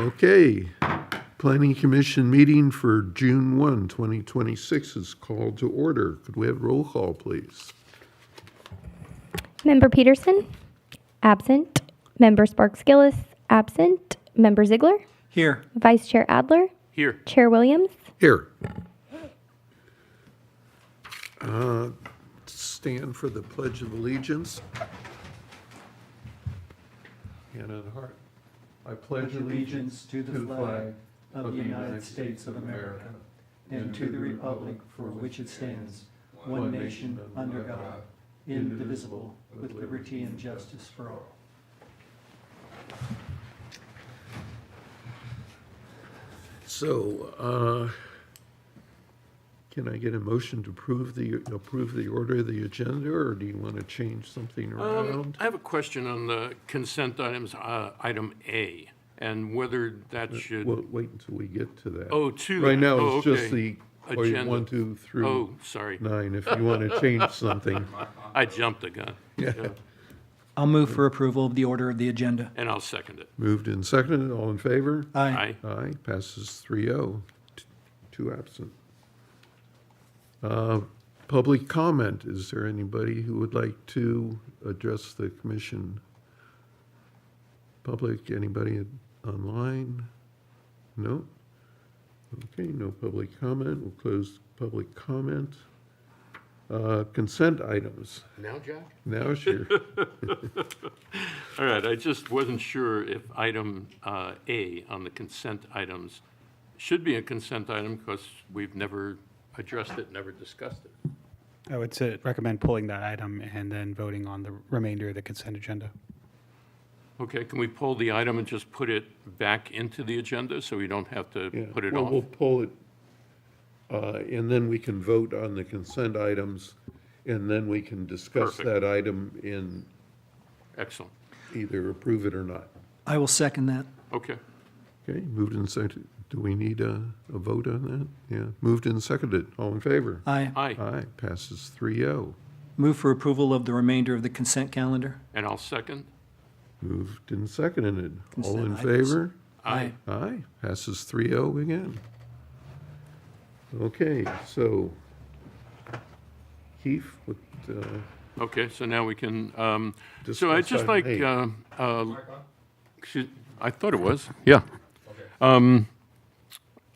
Okay, Planning Commission meeting for June 1, 2026 is called to order. Could we have roll call, please? Member Peterson? Absent. Member Sparks Gillis? Absent. Member Ziegler? Here. Vice Chair Adler? Here. Chair Williams? Here. Stand for the Pledge of Allegiance. Hand on heart. I pledge Allegiance to the flag of the United States of America and to the republic for which it stands, one nation under God, indivisible, with liberty and justice for all. So, can I get a motion to approve the order of the agenda, or do you want to change something around? I have a question on the consent items, item A, and whether that should. Well, wait until we get to that. Oh, to Right that. now, Oh, it's just okay. the Agenda. 1, 2 through Oh, sorry. 9, if you want to change something. I jumped the gun. Yeah. I'll move for approval of the order of the agenda. And I'll second it. Moved and seconded, all in favor? Aye. Aye, passes 3-0, 2 absent. Public comment, is there anybody who would like to address the commission? Public, anybody online? No? Okay, no public comment, we'll close public comment. Consent items, Now, Jack? now sure. All right, I just wasn't sure if item A on the consent items should be a consent item because we've never addressed it, never discussed it. I would recommend pulling that item and then voting on the remainder of the consent agenda. Okay, can we pull the item and just put it back into the agenda so we don't have to Yeah, put it well, off? we'll pull it, and then we can vote on the consent items, and then we can discuss Perfect. that item in Excellent. either approve it or not. I will second that. Okay. Okay, moved and seconded. Do we need a vote on that? Yeah, moved and seconded. All in favor? Aye. Aye. Aye, passes 3-0. Move for approval of the remainder of the consent calendar. And I'll second. Moved and seconded. All Consent in items. favor? Aye. Aye, passes 3-0 again. Okay, so Keith, what, Okay, so now we can, so Discuss I'd just item like, I thought it was, yeah.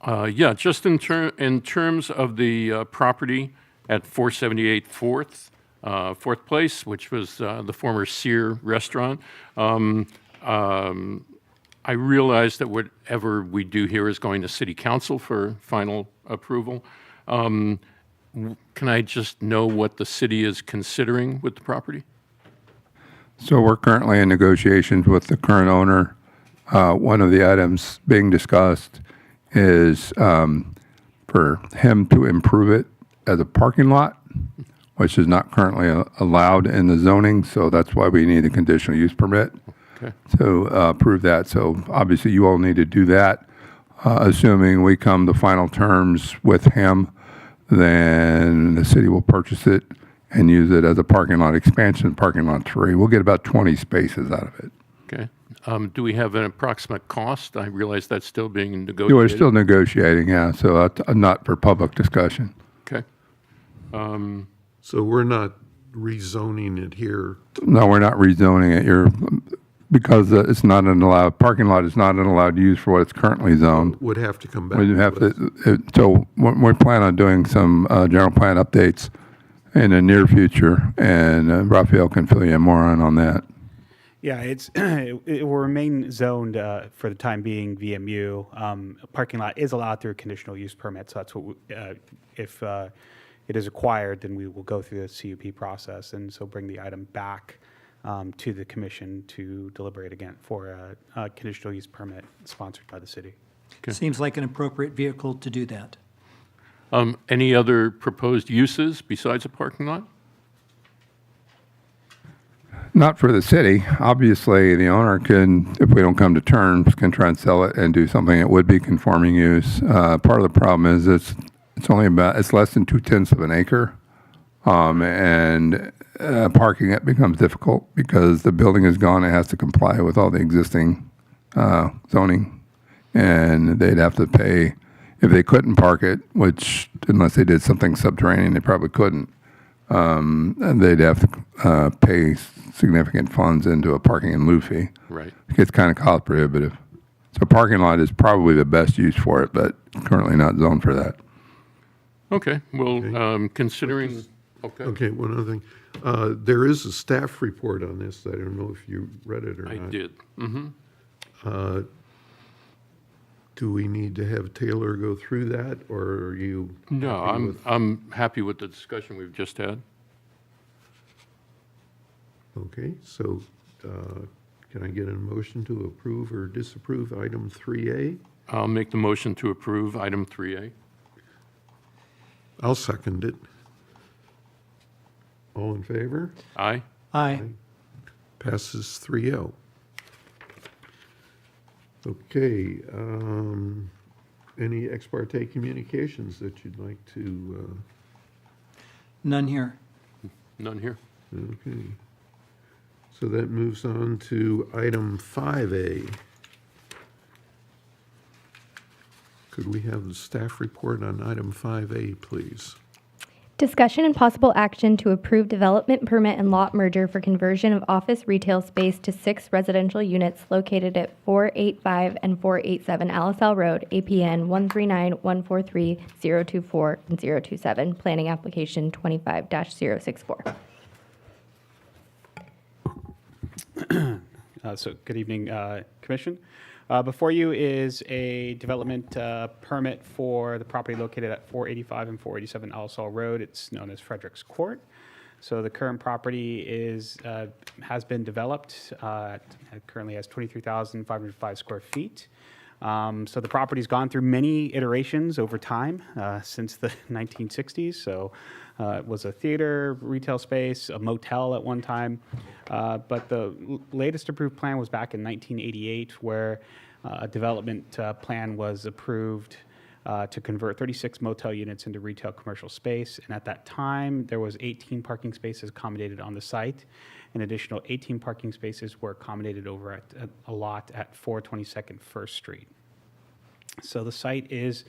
Yeah, just in terms of the property at 478 Fourth Place, which was the former Sear restaurant, I realize that whatever we do here is going to City Council for final approval. Can I just know what the city is considering with the property? So we're currently in negotiations with the current owner. One of the items being discussed is for him to improve it as a parking lot, which is not currently allowed in the zoning, so that's why we need a conditional use permit Okay. to approve that. So obviously you all need to do that. Assuming we come to final terms with him, then the city will purchase it and use it as a parking lot expansion, parking lot 3. We'll get about 20 spaces out of it. Okay. Do we have an approximate cost? I realize that's still being negotiated. We're still negotiating, yeah, so not for public discussion. Okay. so we're not rezoning it here. No, we're not rezoning it. Because it's not an allowed, parking lot is not an allowed use for what it's currently zoned. Would have to come back. We have to us. to, so we plan on doing some general plan updates in the near future, and Raphael can fill you in more on that. Yeah, it will remain zoned for the time being VMU. A parking lot is allowed through a conditional use permit, so that's what, if it is acquired, then we will go through the CUP process, and so bring the item back to the commission to deliberate again for a conditional use permit sponsored by the city. Okay. Seems like an appropriate vehicle to do that. Any other proposed uses besides a parking lot? Not for the city. Obviously, the owner can, if we don't come to terms, can try and sell it and do something that would be conforming use. Part of the problem is it's less than 2/10 of an acre. And parking it becomes difficult because the building is gone. It has to comply with all the existing zoning and they'd have to pay if they couldn't park it, which unless they did something subterranean, they probably couldn't. And they'd have to pay significant funds into a parking in lieu fee. Right. It gets kind of cost prohibitive. So parking lot is probably the best use for it, but currently not zoned for that. Okay, well, Okay. considering, okay, Okay, one other thing. There is a staff report on this. I don't know if you read it or I not. did. Do we need to have Taylor go through that, or are you? No, happy with- I'm happy with the discussion we've just had. Okay, so can I get a motion to approve or disapprove item 3A? I'll make the motion to approve item 3A. I'll second it. All in favor? Aye? Aye. Passes 3-0. Okay, any ex parte communications that you'd like to, None here. None here? okay. So that moves on to item 5A. Could we have the staff report on item 5A, please? Discussion and possible action to approve development permit and lot merger for conversion of office retail space to 6 residential units located at 485 and 487 Alisal Road, APN 139-143-024 and 027, planning application 25-064. So good evening, Commission. Before you is a development permit for the property located at 485 and 487 Alisal Road. It's known as Frederick's Court. So the current property has been developed. It currently has 23,505 square feet. So the property's gone through many iterations over time since the 1960s. So it was a theater, retail space, a motel at one time. But the latest approved plan was back in 1988, where a development plan was approved to convert 36 motel units into retail commercial space. And at that time, there was 18 parking spaces accommodated on the site. An additional 18 parking spaces were accommodated over at a lot at 422nd First Street. So the site is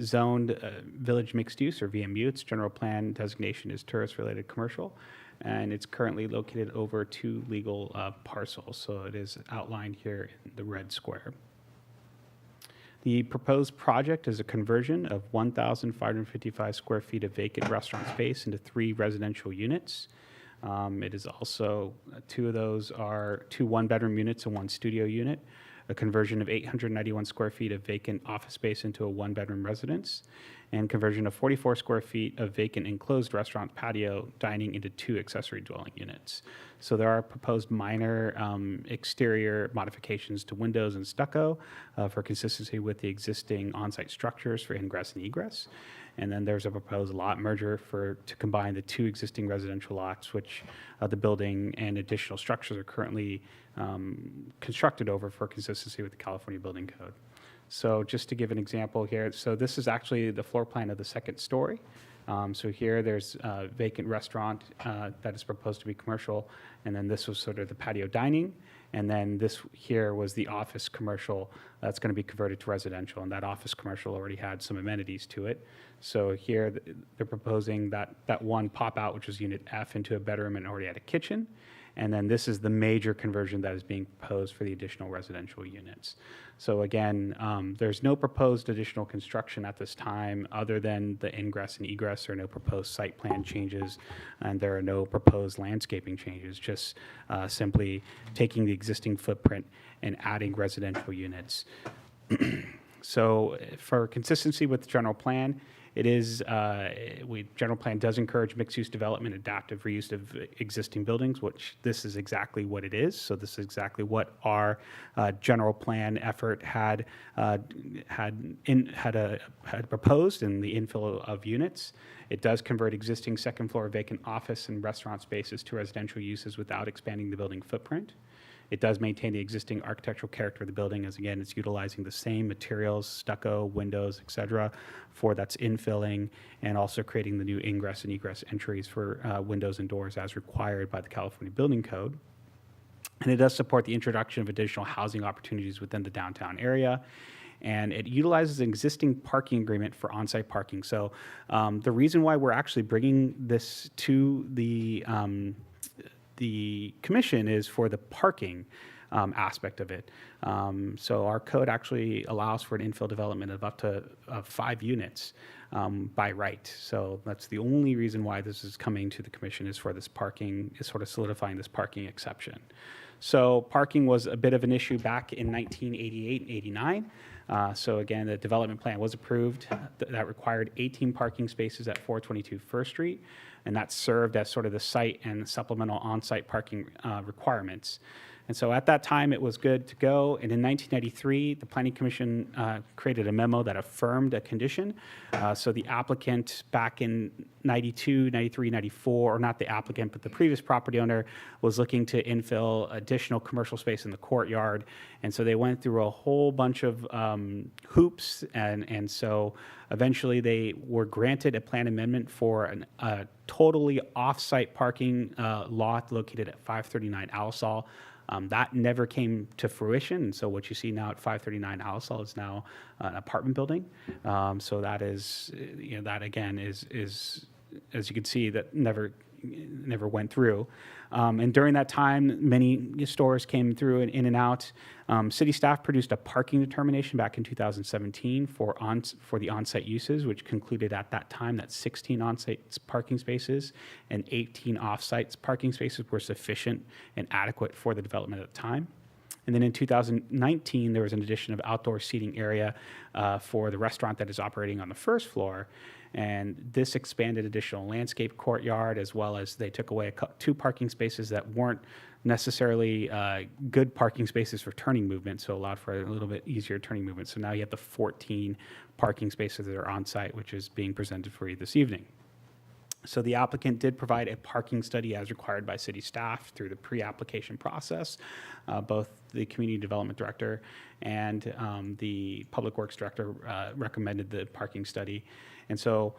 zoned Village Mixed Use, or VMU. Its general plan designation is tourist-related commercial, and it's currently located over 2 legal parcels. So it is outlined here in the red square. The proposed project is a conversion of 1,555 square feet of vacant restaurant space into 3 residential units. It is also, 2 of those are 2 one-bedroom units and 1 studio unit, a conversion of 891 square feet of vacant office space into a one-bedroom residence, and conversion of 44 square feet of vacant enclosed restaurant patio dining into 2 accessory dwelling units. So there are proposed minor exterior modifications to windows and stucco for consistency with the existing on-site structures for ingress and egress. And then there's a proposed lot merger to combine the 2 existing residential lots, which the building and additional structures are currently constructed over for consistency with the California Building Code. So just to give an example here, so this is actually the floor plan of the 2nd story. So here there's a vacant restaurant that is proposed to be commercial, and then this was sort of the patio dining, and then this here was the office commercial that's going to be converted to residential, and that office commercial already had some amenities to it. So here they're proposing that one pop out, which was unit F, into a bedroom and already had a kitchen. And then this is the major conversion that is being proposed for the additional residential units. So again, there's no proposed additional construction at this time other than the ingress and egress. There are no proposed site plan changes, and there are no proposed landscaping changes, just simply taking the existing footprint and adding residential units. So for consistency with the general plan, it is, general plan does encourage mixed-use development, adaptive reuse of existing buildings, which this is exactly what it is. So this is exactly what our general plan effort had proposed in the infill of units. It does convert existing second-floor vacant office and restaurant spaces to residential uses without expanding the building footprint. It does maintain the existing architectural character of the building, as again, it's utilizing the same materials, stucco, windows, et cetera, for that's infilling, and also creating the new ingress and egress entries for windows and doors as required by the California Building Code. And it does support the introduction of additional housing opportunities within the downtown area. And it utilizes an existing parking agreement for on-site parking. So the reason why we're actually bringing this to the commission is for the parking aspect of it. So our code actually allows for an infill development of up to 5 units by right. So that's the only reason why this is coming to the commission, is for this parking, is sort of solidifying this parking exception. So parking was a bit of an issue back in 1988 and 89. So again, the development plan was approved. That required 18 parking spaces at 422 First Street, and that served as sort of the site and supplemental on-site parking requirements. And so at that time, it was good to go. And in 1993, the Planning Commission created a memo that affirmed a condition. So the applicant back in 92, 93, 94, or not the applicant, but the previous property owner was looking to infill additional commercial space in the courtyard. And so they went through a whole bunch of hoops. And so eventually they were granted a plan amendment for a totally off-site parking lot located at 539 Alisal. That never came to fruition, and so what you see now at 539 Alisal is now an apartment building. So that is, that again is as you can see, that never went through. And during that time, many stores came through and in and out. City staff produced a parking determination back in 2017 for the on-site uses, which concluded at that time that 16 on-site parking spaces and 18 off-site parking spaces were sufficient and adequate for the development at the time. And then in 2019, there was an addition of outdoor seating area for the restaurant that is operating on the first floor. And this expanded additional landscape courtyard, as well as they took away 2 parking spaces that weren't necessarily good parking spaces for turning movement, so allowed for a little bit easier turning movement. So now you have the 14 parking spaces that are on site, which is being presented for you this evening. So the applicant did provide a parking study as required by city staff through the pre-application process. Both the community development director and the public works director recommended the parking study. And so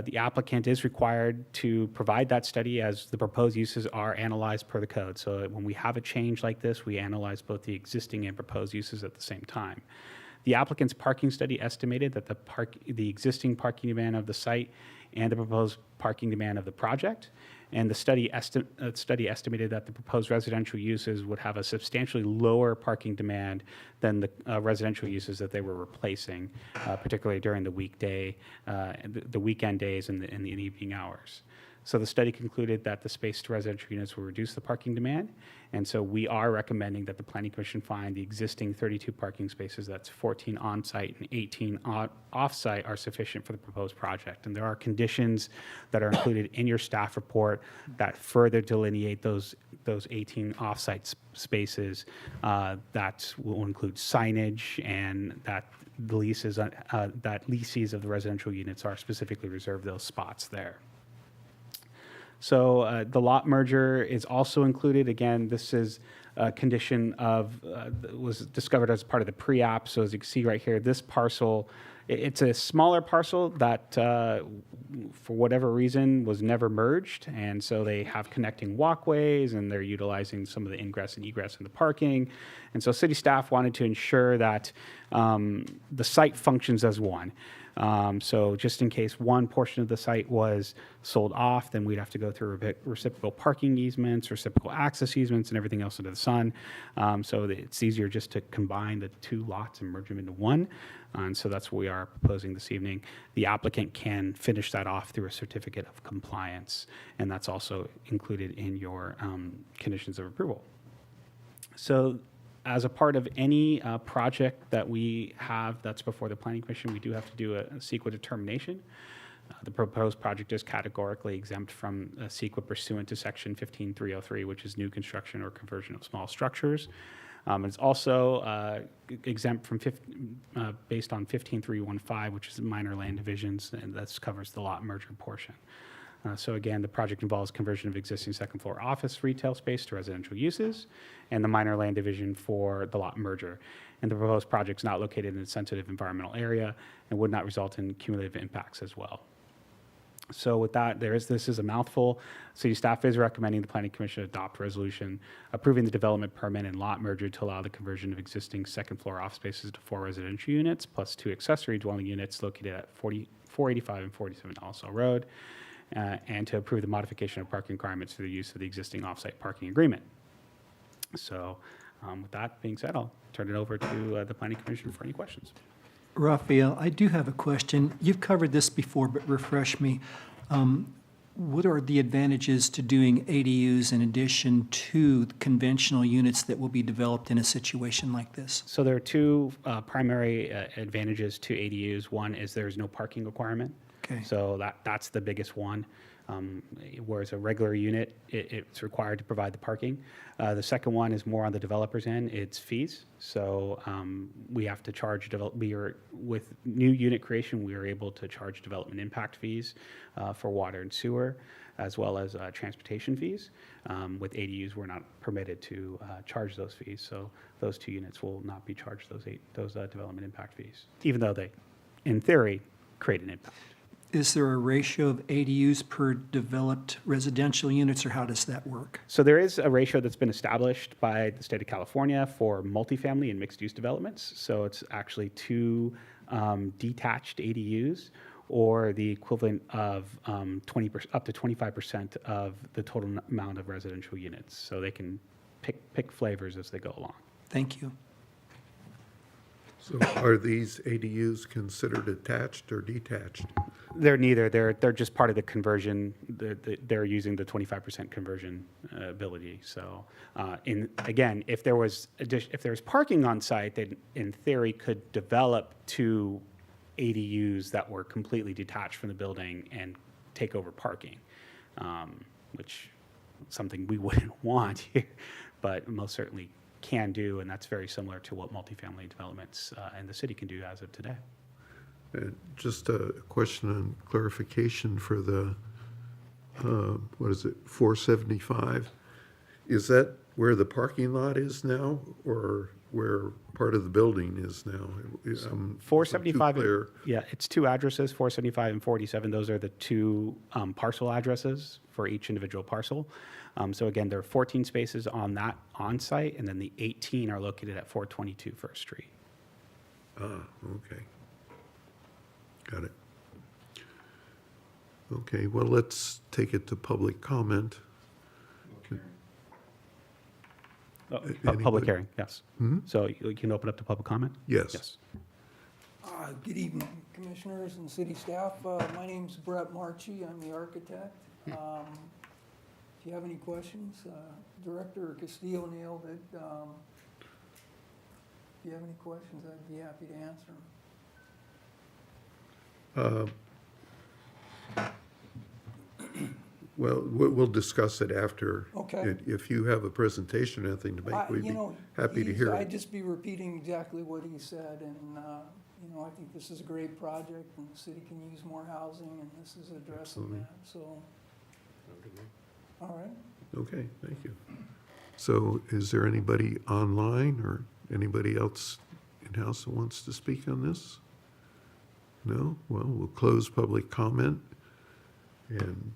the applicant is required to provide that study as the proposed uses are analyzed per the code. So when we have a change like this, we analyze both the existing and proposed uses at the same time. The applicant's parking study estimated that the existing parking demand of the site and the proposed parking demand of the project. And the study estimated that the proposed residential uses would have a substantially lower parking demand than the residential uses that they were replacing, particularly during the weekday, the weekend days and in the evening hours. So the study concluded that the space residential units will reduce the parking demand. And so we are recommending that the Planning Commission find the existing 32 parking spaces, that's 14 on-site and 18 off-site, are sufficient for the proposed project. And there are conditions that are included in your staff report that further delineate those 18 off-site spaces that will include signage, and that the leases, that leases of the residential units are specifically reserved those spots there. So the lot merger is also included. Again, this is a condition of, was discovered as part of the pre-app. So as you can see right here, this parcel, it's a smaller parcel that for whatever reason was never merged. And so they have connecting walkways, and they're utilizing some of the ingress and egress in the parking. And so city staff wanted to ensure that the site functions as one. So just in case one portion of the site was sold off, then we'd have to go through reciprocal parking easements, reciprocal access easements, and everything else under the sun. So it's easier just to combine the 2 lots and merge them into one. And so that's what we are proposing this evening. The applicant can finish that off through a certificate of compliance, and that's also included in your conditions of approval. So as a part of any project that we have that's before the Planning Commission, we do have to do a CEQA determination. The proposed project is categorically exempt from CEQA pursuant to Section 15303, which is new construction or conversion of small structures. It's also exempt from based on 15315, which is minor land divisions, and that covers the lot merger portion. So again, the project involves conversion of existing second floor office retail space to residential uses, and the minor land division for the lot merger. And the proposed project is not located in a sensitive environmental area and would not result in cumulative impacts as well. So with that, this is a mouthful. City staff is recommending the planning commission adopt a resolution approving the development permit and lot merger to allow the conversion of existing second floor office spaces to 4 residential units plus 2 accessory dwelling units located at 485 and 47 Alisal Road, and to approve the modification of parking requirements for the use of the existing off-site parking agreement. So with that being said, I'll turn it over to the planning commission for any questions. Raphael, I do have a question. You've covered this before, but refresh me. What are the advantages to doing ADUs in addition to conventional units that will be developed in a situation like this? So there are 2 primary advantages to ADUs. One is there's no parking requirement. Okay. So that's the biggest one. Whereas a regular unit, it's required to provide the parking. The second one is more on the developer's end. It's fees. So we have to charge, with new unit creation, we are able to charge development impact fees for water and sewer, as well as transportation fees. With ADUs, we're not permitted to charge those fees. So those 2 units will not be charged those development impact fees, even though they, in theory, create an impact. Is there a ratio of ADUs per developed residential units, or how does that work? So there is a ratio that's been established by the state of California for multifamily and mixed-use developments. So it's actually 2 detached ADUs, or the equivalent of 20% up to 25% of the total amount of residential units. So they can pick flavors as they go along. Thank you. So are these ADUs considered attached or detached? They're neither. They're just part of the conversion. They're using the 25% conversion ability. So, again, if there was parking on site, then in theory could develop 2 ADUs that were completely detached from the building and take over parking, which is something we wouldn't want here, but most certainly can do, and that's very similar to what multifamily developments in the city can do as of today. Just a question on clarification for the, 475? Is that where the parking lot is now, or where part of the building is now? 475, Clear. yeah, it's 2 addresses, 475 and 47. Those are the 2 parcel addresses for each individual parcel. So again, there are 14 spaces on that on-site, and then the 18 are located at 422 First Street. Okay. Got it. Okay, well, let's take it to public comment. Public Anybody? hearing, yes. So you can open up to public comment? Yes. Yes. Good evening, Commissioners and City staff. My name's Brett Marchi. I'm the architect. If you have any questions, Director Castillo nailed it. If you have any questions, I'd be happy to answer them. Well, we'll discuss it after. Okay. If you have a presentation or anything to make, we'd be happy to hear I'd it. just be repeating exactly what he said, and, I think this is a great project, and the city can use more housing, and this is addressing that, so. All right. Okay, thank you. So is there anybody online or anybody else in-house that wants to speak on this? No? Well, we'll close public comment and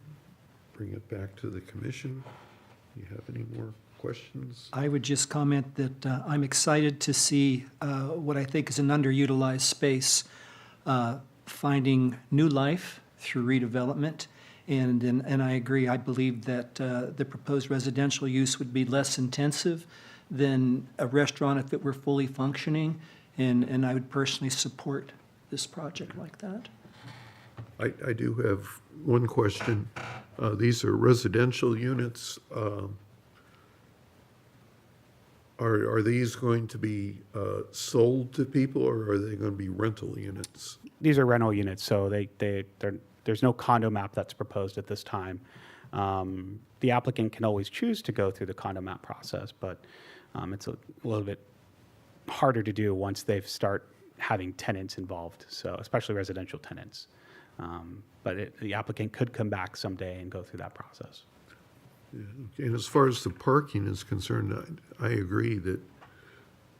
bring it back to the commission. Do you have any more questions? I would just comment that I'm excited to see what I think is an underutilized space finding new life through redevelopment. And I agree. I believe that the proposed residential use would be less intensive than a restaurant if it were fully functioning. And I would personally support this project like that. I do have one question. These are residential units. Are these going to be sold to people, or are they going to be rental units? These are rental units, so there's no condo map that's proposed at this time. The applicant can always choose to go through the condo map process, but it's a little bit harder to do once they start having tenants involved, so especially residential tenants. But the applicant could come back someday and go through that process. Yeah, okay. And as far as the parking is concerned, I agree that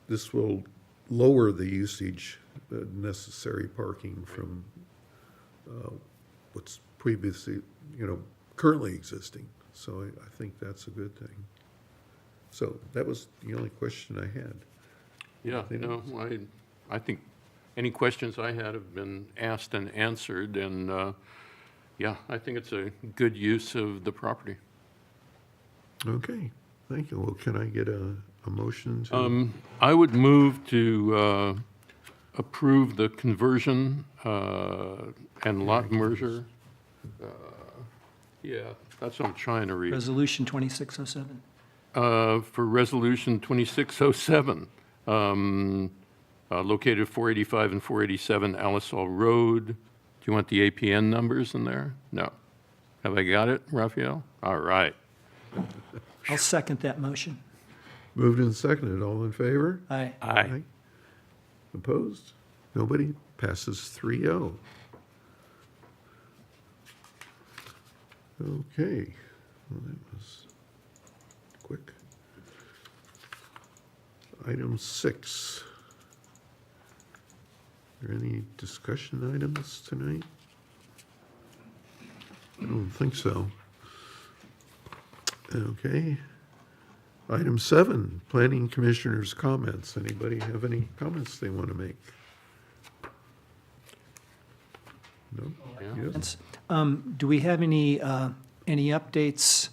this will lower the usage, necessary parking from what's previously, currently existing. So I think that's a good thing. So that was the only question I had. Yeah, Anything no, else? I think any questions I had have been asked and answered, and, yeah, I think it's a good use of the property. Okay, thank you. Well, can I get a motion to? I would move to approve the conversion and lot merger. Yeah, that's what I'm trying to read. Resolution 2607. For Resolution 2607, located at 485 and 487 Alisal Road. Do you want the APN numbers in there? No. Have I got it, Raphael? All right. I'll second that motion. Moved and seconded, all in favor? Aye. Aye. Opposed? Nobody? Passes 3-0. Okay, well, that was quick. Item 6. Are there any discussion items tonight? I don't think so. Okay. Item 7, Planning Commissioners' comments. Anybody have any comments they want to make? No? Yes? Do we have any updates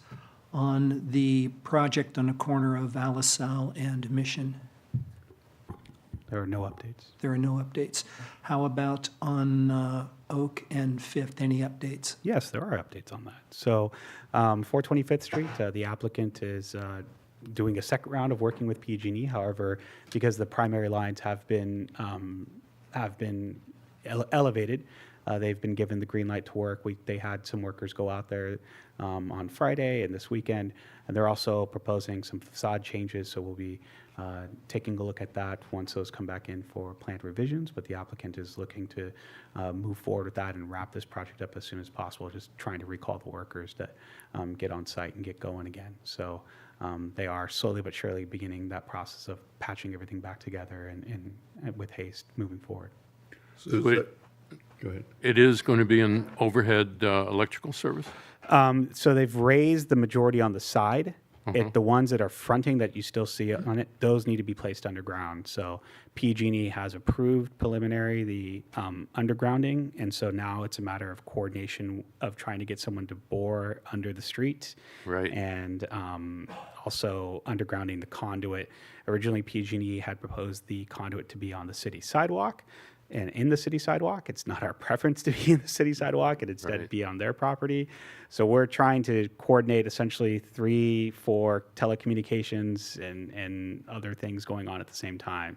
on the project on the corner of Alisal and Mission? There are no updates. There are no updates. How about on Oak and Fifth? Any updates? Yes, there are updates on that. So, 425th Street, the applicant is doing a second round of working with PG&E. However, because the primary lines have been elevated, they've been given the green light to work. They had some workers go out there on Friday and this weekend, and they're also proposing some facade changes. So we'll be taking a look at that once those come back in for planned revisions. But the applicant is looking to move forward with that and wrap this project up as soon as possible. Just trying to recall the workers that get on site and get going again. So they are slowly but surely beginning that process of patching everything back together and with haste moving forward. So is Wait. that- Go ahead. It is going to be an overhead electrical service? So they've raised the majority on the side. The ones that are fronting that you still see on it, those need to be placed underground. So PG&E has approved preliminary the undergrounding, and so now it's a matter of coordination of trying to get someone to bore under the street. Right. And also undergrounding the conduit. Originally, PG&E had proposed the conduit to be on the city sidewalk. And in the city sidewalk, it's not our preference to be in the city sidewalk, and instead Right. be on their property. So we're trying to coordinate essentially 3-4 telecommunications and other things going on at the same time.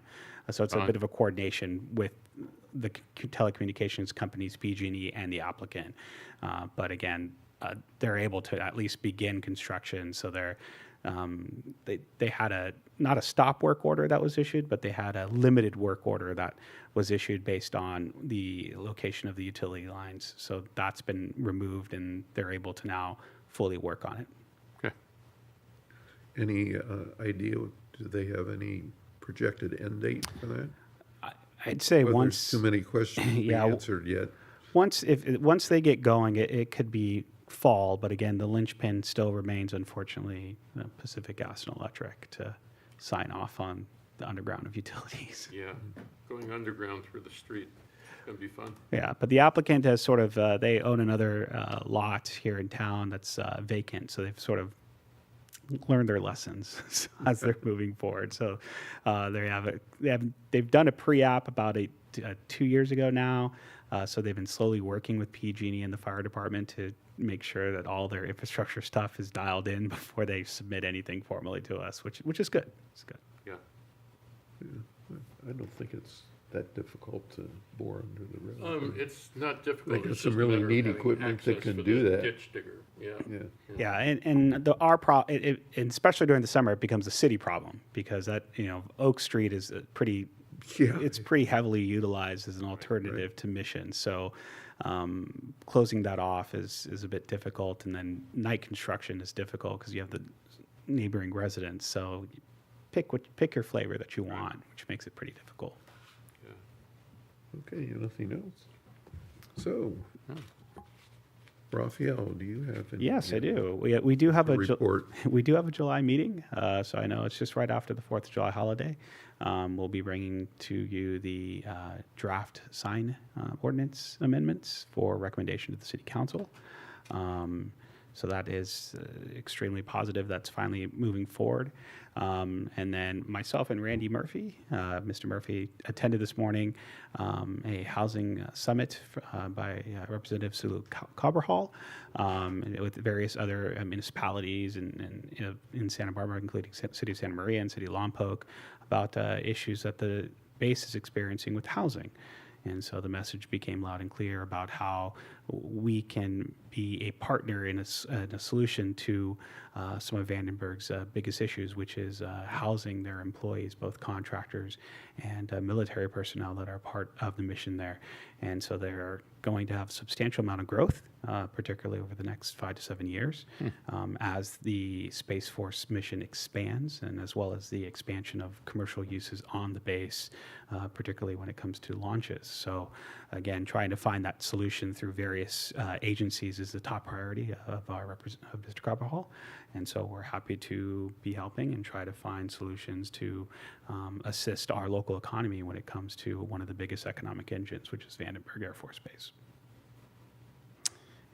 So it's a Fine. bit of a coordination with the telecommunications companies, PG&E, and the applicant. But again, they're able to at least begin construction. So they had not a stop work order that was issued, but they had a limited work order that was issued based on the location of the utility lines. So that's been removed, and they're able to now fully work on it. Okay. Any idea, do they have any projected end date for that? I'd say Well, once there's too many questions to be Yeah. answered yet. once they get going, it could be fall. But again, the linchpin still remains, unfortunately, Pacific Gas and Electric to sign off on the underground of utilities. Yeah, going underground through the street, it's going to be fun. Yeah, but the applicant has sort of, they own another lot here in town that's vacant, so they've sort of learned their lessons as they're moving forward. So they've done a pre-app about 2 years ago now. So they've been slowly working with PG&E and the fire department to make sure that all their infrastructure stuff is dialed in before they submit anything formally to us, which is good. It's good. Yeah. I don't think it's that difficult to bore under the road. It's not difficult. got It's some just a really matter of neat having equipment that access can for do the that. Ditch digger, yeah. Yeah, Yeah, and and especially during the summer, it becomes a city problem because Oak Street is Yeah. it's pretty heavily utilized as an alternative to Mission. So closing that off is a bit difficult, and then night construction is difficult because you have the neighboring residents. So pick your flavor that you want, which makes it pretty difficult. okay, nothing else? So, Raphael, do you have any? Yes, I do. We do have a report. we do have a July meeting, so I know it's just right after the 4th of July holiday. We'll be bringing to you the draft sign ordinance amendments for recommendation to the City Council. So that is extremely positive. That's finally moving forward. And then myself and Randy Murphy, Mr. Murphy attended this morning a housing summit by Representative Sulu Cabrahal with various other municipalities in Santa Barbara, including City of Santa Maria and City of Lompoc, about issues that the base is experiencing with housing. And so the message became loud and clear about how we can be a partner in a solution to some of Vandenberg's biggest issues, which is housing their employees, both contractors and military personnel that are part of the mission there. And so they're going to have a substantial amount of growth, particularly over the next 5 to 7 years, as the Space Force mission expands, and as well as the expansion of commercial uses on the base, particularly when it comes to launches. So again, trying to find that solution through various agencies is the top priority of Mr. Copperhall. And so we're happy to be helping and try to find solutions to assist our local economy when it comes to one of the biggest economic engines, which is Vandenberg Air Force Base.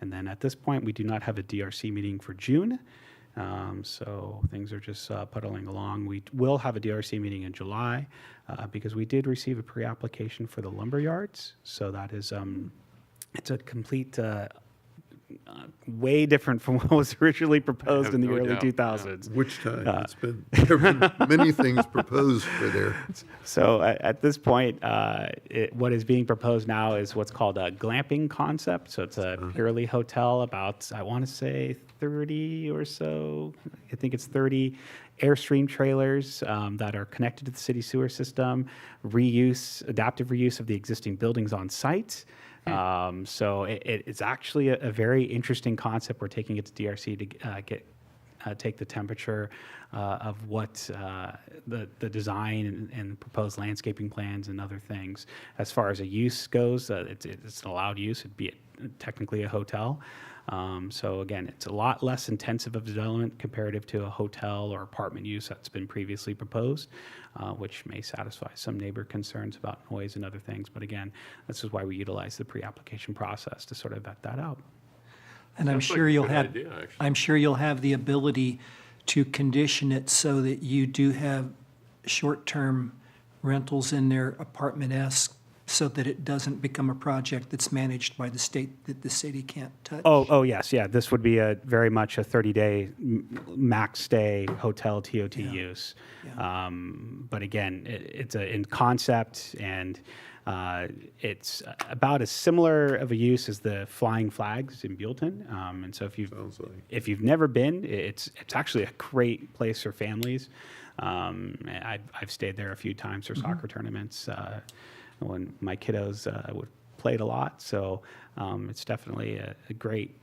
And then at this point, we do not have a DRC meeting for June. So things are just puddling along. We will have a DRC meeting in July because we did receive a pre-application for the lumber yards. So that is, it's a complete, way different from what was originally proposed in the no early doubt, yeah. 2000s. Which time? There have been many things proposed for there. So at this point, what is being proposed now is what's called a glamping concept. So it's a purely hotel, about, I want to say 30 or so, I think it's 30 Airstream trailers that are connected to the city sewer system, adaptive reuse of the existing buildings on site. So it's actually a very interesting concept. We're taking it to DRC to take the temperature of what the design and proposed landscaping plans and other things. As far as a use goes, it's an allowed use. It'd be technically a hotel. So again, it's a lot less intensive of development comparative to a hotel or apartment use that's been previously proposed, which may satisfy some neighbor concerns about noise and other things. But again, this is why we utilize the pre-application process to sort of vet that out. And I'm Sounds like sure a you'll good have, idea, actually. I'm sure you'll have the ability to condition it so that you do have short-term rentals in there, apartment-esque, so that it doesn't become a project that's managed by the state that the city can't touch. Oh, yes, yeah. This would be very much a 30-day max stay hotel TOT use. Yeah. But again, it's in concept, and it's about as similar of a use as the Flying Flags in Buellton. And so Sounds like. if you've never been, it's actually a great place for families. I've stayed there a few times for soccer tournaments when my kiddos played a lot. So it's definitely a great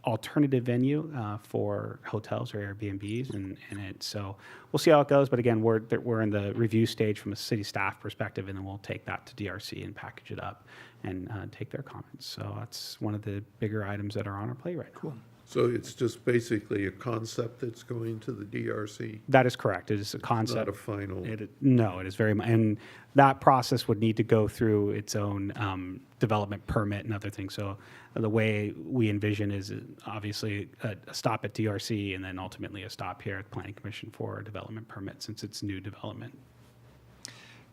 alternative venue for hotels or Airbnbs, and so we'll see how it goes. But again, we're in the review stage from a city staff perspective, and then we'll take that to DRC and package it up and take their comments. So that's one of the bigger items that are on our plate right now. Cool. So it's just basically a concept that's going to the DRC, That is correct. It is a not concept. a final. No, it is very much, and that process would need to go through its own development permit and other things. So the way we envision is obviously a stop at DRC and then ultimately a stop here at the Planning Commission for a development permit, since it's new development.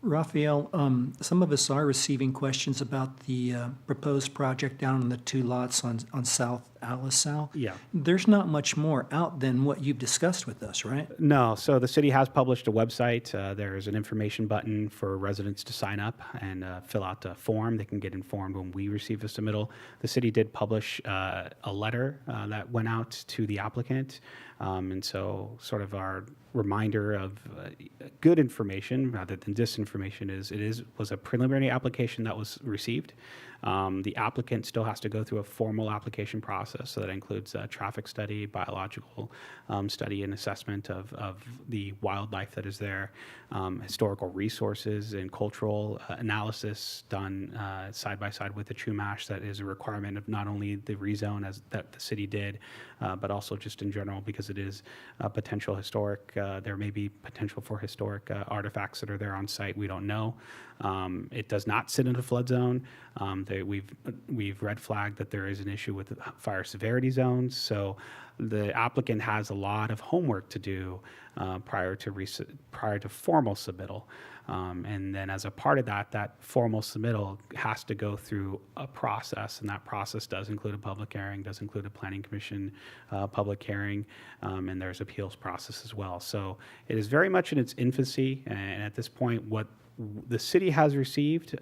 Raphael, some of us are receiving questions about the proposed project down on the 2 lots on South Alisal. Yeah. There's not much more out than what you've discussed with us, right? No, so the city has published a website. There's an information button for residents to sign up and fill out a form. They can get informed when we receive a submittal. The city did publish a letter that went out to the applicant. And so sort of our reminder of good information rather than disinformation was a preliminary application that was received. The applicant still has to go through a formal application process, so that includes a traffic study, biological study and assessment of the wildlife that is there, historical resources and cultural analysis done side by side with the Chumash. That is a requirement of not only the rezone as that the city did, but also just in general, because it is a potential historic, there may be potential for historic artifacts that are there on site. We don't know. It does not sit in a flood zone. We've red flagged that there is an issue with fire severity zones. So the applicant has a lot of homework to do prior to formal submittal. And then as a part of that, that formal submittal has to go through a process, and that process does include a public hearing, does include a planning commission public hearing, and there's appeals process as well. So it is very much in its infancy, and at this point, what the city has received,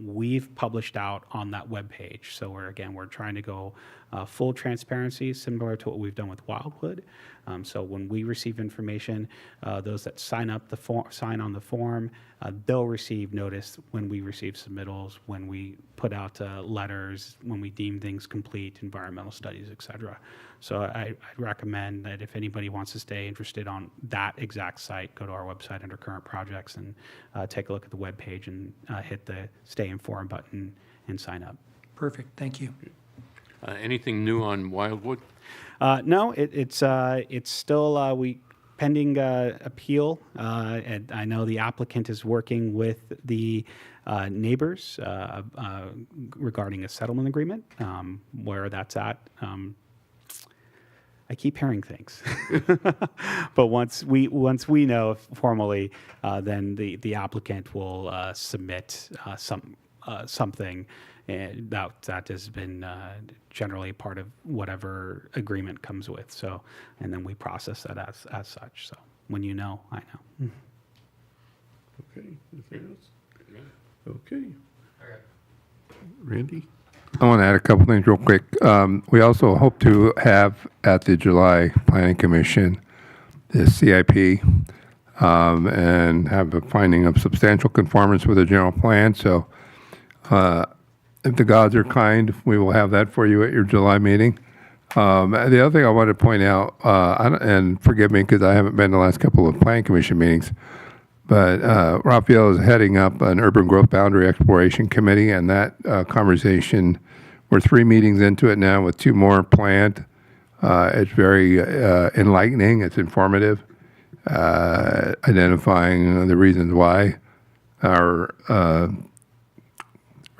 we've published out on that webpage. So we're trying to go full transparency, similar to what we've done with Wildwood. So when we receive information, those that sign on the form, they'll receive notice when we receive submittals, when we put out letters, when we deem things complete, environmental studies, et cetera. So I'd recommend that if anybody wants to stay interested on that exact site, go to our website under current projects and take a look at the webpage and hit the Stay Informed button and sign up. Perfect, thank you. Anything new on Wildwood? No, it's still pending appeal, and I know the applicant is working with the neighbors regarding a settlement agreement. Where that's at, I keep hearing things, but once we know formally, then the applicant will submit something. And that has been generally part of whatever agreement comes with. So, and then we process that as such. So when you know, I know. Okay, anything else? Okay. Randy? I want to add a couple things real quick. We also hope to have at the July Planning Commission the CIP and have a finding of substantial conformance with the general plan. So if the gods are kind, we will have that for you at your July meeting. The other thing I wanted to point out, and forgive me because I haven't been to the last couple of Planning Commission meetings, but Raphael is heading up an urban growth boundary exploration committee, and that conversation, we're 3 meetings into it now with 2 more planned. It's very enlightening. It's informative, identifying the reasons why our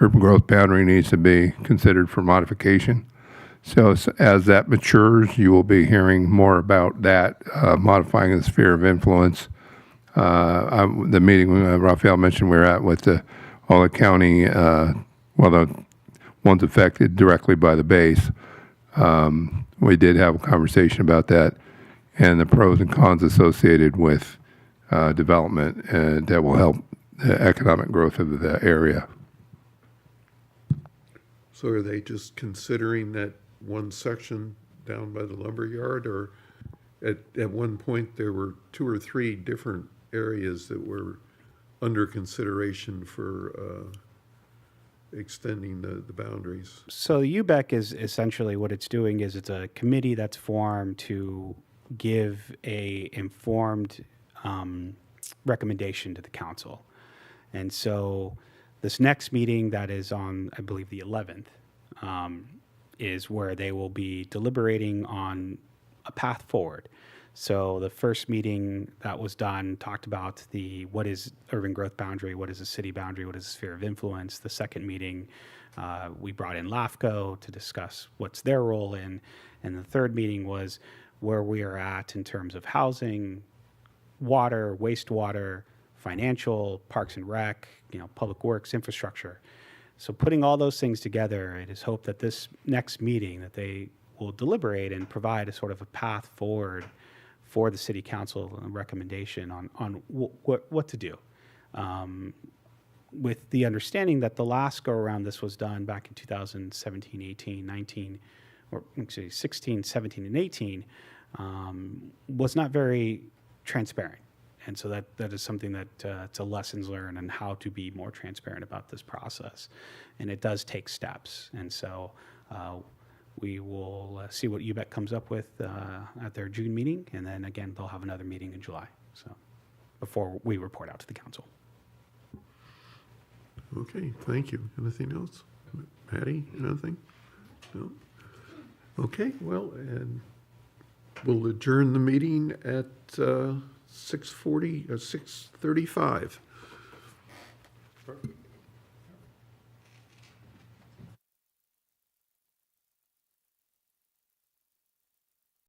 urban growth boundary needs to be considered for modification. So as that matures, you will be hearing more about that, modifying the sphere of influence. The meeting Raphael mentioned we're at with all the county, the ones affected directly by the base. We did have a conversation about that and the pros and cons associated with development that will help the economic growth of the area. So are they just considering that one section down by the lumberyard, or at one point there were 2 or 3 different areas that were under consideration for extending the boundaries? So the UBEC is essentially what it's doing is it's a committee that's formed to give a informed recommendation to the council. And so this next meeting that is on, I believe, the 11th, is where they will be deliberating on a path forward. So the first meeting that was done talked about what is urban growth boundary, what is a city boundary, what is a sphere of influence. The second meeting, we brought in LAFCO to discuss what's their role in. And the third meeting was where we are at in terms of housing, water, wastewater, financial, parks and rec, public works, infrastructure. So putting all those things together, it is hoped that this next meeting that they will deliberate and provide a sort of a path forward for the city council and a recommendation on what to do. With the understanding that the last go around this was done back in 2017, 18, 19, or actually 16, 17, and 18, was not very transparent. And so that is something that it's a lessons learned on how to be more transparent about this process. And it does take steps. And so we will see what UBEC comes up with at their June meeting. And then again, they'll have another meeting in July. So before we report out to the council. Okay, thank you. Anything else? Patty, anything? No? Okay, well, and we'll adjourn the meeting at 6:35. Perfect.